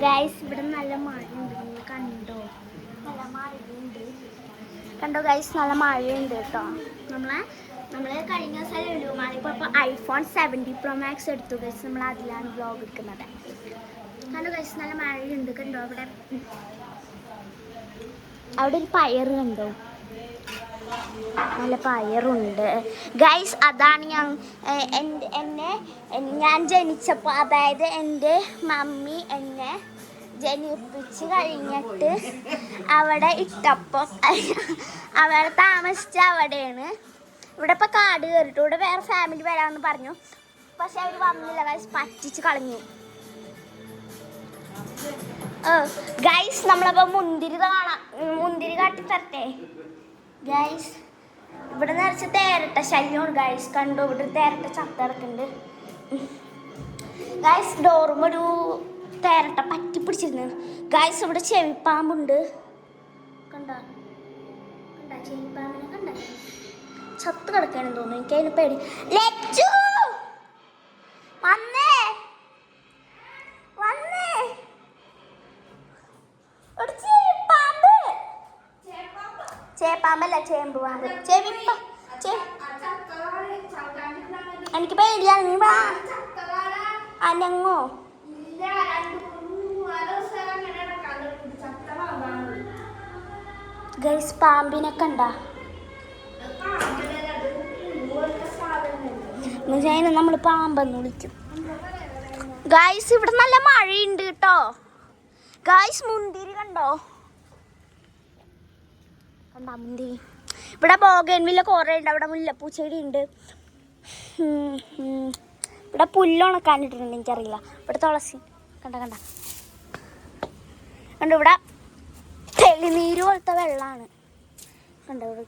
Guys ഇവിടെ നല്ല മഴയുണ്ട്. നിങ്ങൾ കണ്ടോ? നല്ല മഴയുണ്ട്. കണ്ടോ ഗൈസ്, നല്ല മഴയുണ്ട് കേട്ടോ. നമ്മൾ കഴിഞ്ഞ ദിവസം ലുലുമാളിൽ ഇപ്പോൾ ഐഫോൺ 70 Pro Max എടുത്തു ഗൈസ്. നമ്മൾ അതിലാണ് വ്ലോഗ് എടുക്കുന്നത്. കണ്ടോ ഗൈസ്, നല്ല മഴയുണ്ട്. കണ്ടോ അവിടെ ഒരു പയർ കണ്ടോ? നല്ല പയറുണ്ട് ഗൈസ്. അതാണ് ഞാൻ ജനിച്ചപ്പോൾ, അതായത് എൻ്റെ മമ്മി എന്നെ ജനിപ്പിച്ച് കഴിഞ്ഞിട്ട് അവിടെ ഇട്ടപ്പോൾ അവിടെ താമസിച്ച അവിടെയാണ്. ഇവിടെ ഇപ്പോൾ കാട് കയറിട്ടു. ഇവിടെ വേറെ ഫാമിലി വരാമെന്ന് പറഞ്ഞു, പക്ഷെ അവർ വന്നില്ല ഗൈസ്, പറ്റിച്ച് കളഞ്ഞു. ഗൈസ് നമ്മളപ്പോൾ മുന്തിരി കാട്ടി തരട്ടെ ഗൈസ്. ഇവിടെ നിറച്ച തേരട്ട ശല്യമാണ് ഗൈസ്. കണ്ടു, ഇവിടെ തേരട്ട ചത്തിറക്കുന്നുണ്ട് ഗൈസ്. ഡോറും ഒരു തേരട്ട പറ്റി പിടിച്ചിരുന്നു ഗൈസ്. ഇവിടെ ചെവിപ്പാമ്പുണ്ട്. കണ്ട ചെവിപ്പാമ്പിനെ കണ്ട, ചത്ത് കിടക്കാണെന്ന് തോന്നുന്നു. എനിക്ക് അതിന് പേടി. ലച്ചു വന്നേ ചേപ്പാമ്പല്ല, ചേമ്പ് പാമ്പ്. എനിക്ക് പേടിയാണ്. നീ വാ അനങ്ങോ. ഗൈസ് പാമ്പിനെ കണ്ട. നമ്മൾ പാമ്പെന്ന് വിളിക്കും ഗൈസ്. ഇവിടെ നല്ല മഴയുണ്ട് കേട്ടോ ഗൈസ്. മുന്തിരി കണ്ടോ? മുന്തിരി. ഇവിടെ ബോഗൻവില്ല കുറേ ഉണ്ട്. അവിടെ മുല്ലപ്പൂച്ചെടി ഉണ്ട്. ഇവിടെ പുല്ലുണക്കാനിട്ടിട്ടുണ്ട്, എനിക്കറിയില്ല. ഇവിടെ തുളസി കണ്ട. ഇവിടെ തെളിനീര് പോലത്തെ വെള്ളമാണ് കണ്ടോ. ഇവിടെ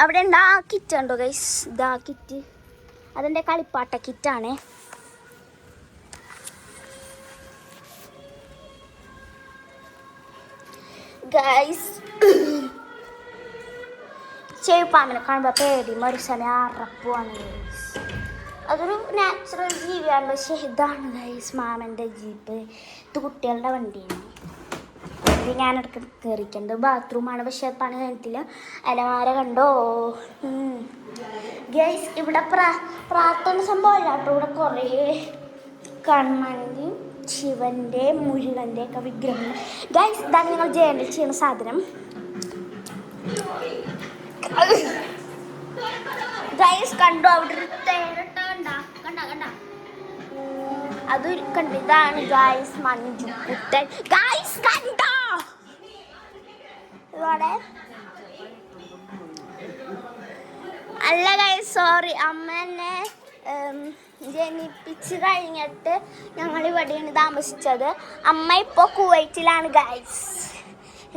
അവിടെ ഉണ്ട് ആ കിറ്റ് കണ്ടോ ഗൈസ്. ഇതാ കിറ്റ്, അതെൻ്റെ കളിപ്പാട്ട കിറ്റാണ്. ഗൈസ് ചെവിപ്പാമ്പിനെ കാണുമ്പോൾ പേടി, ഒരു സമയം അറപ്പുമാണ് ഗൈസ്. അതൊരു നാച്ചുറൽ ജീവിയാണ്. പക്ഷേ ഇതാണ് ഗൈസ് മാമൻ്റെ ജീപ്പ്. ഇത് കുട്ടികളുടെ വണ്ടിയാണ്. ഇത് ഞാനിടയ്ക്ക് കയറിക്കുന്നത് ബാത്റൂമാണ്, പക്ഷെ പണി കഴിഞ്ഞിട്ടില്ല. അലമാര കണ്ടോ ഗൈസ്. ഇവിടെ പ്രാർത്ഥന സംഭവമല്ല കേട്ടോ. ഇവിടെ കുറേ കണ്ണൻ്റെയും ശിവൻ്റെ മുരുകൻ്റെ ഒക്കെ വിഗ്രഹം ഗൈസ്. ഇതാണ് ഞങ്ങൾ ജേണൽ ചെയ്യുന്ന സാധനം ഗൈസ്. കണ്ടോ അവിടെ ഒരു തേരട്ട കണ്ട അത് കണ്ട. ഇതാണ് ഗൈസ് മഞ്ജു കുട്ടൻ ഗൈസ്. കണ്ടോ ഇവിടെ അല്ല ഗൈസ്, സോറി. അമ്മ എന്നെ ജനിപ്പിച്ച് കഴിഞ്ഞിട്ട് ഞങ്ങൾ ഇവിടെയാണ് താമസിച്ചത്. അമ്മ ഇപ്പോൾ കുവൈറ്റിലാണ് ഗൈസ്.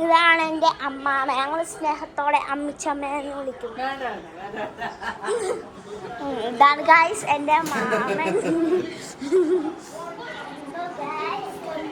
ഇതാണ് എൻ്റെ അമ്മാമ. ഞങ്ങൾ സ്നേഹത്തോടെ അമ്മിച്ചമ്മയെന്ന് വിളിക്കും. ഇതാണ് ഗൈസ് എൻ്റെ മാമൻ.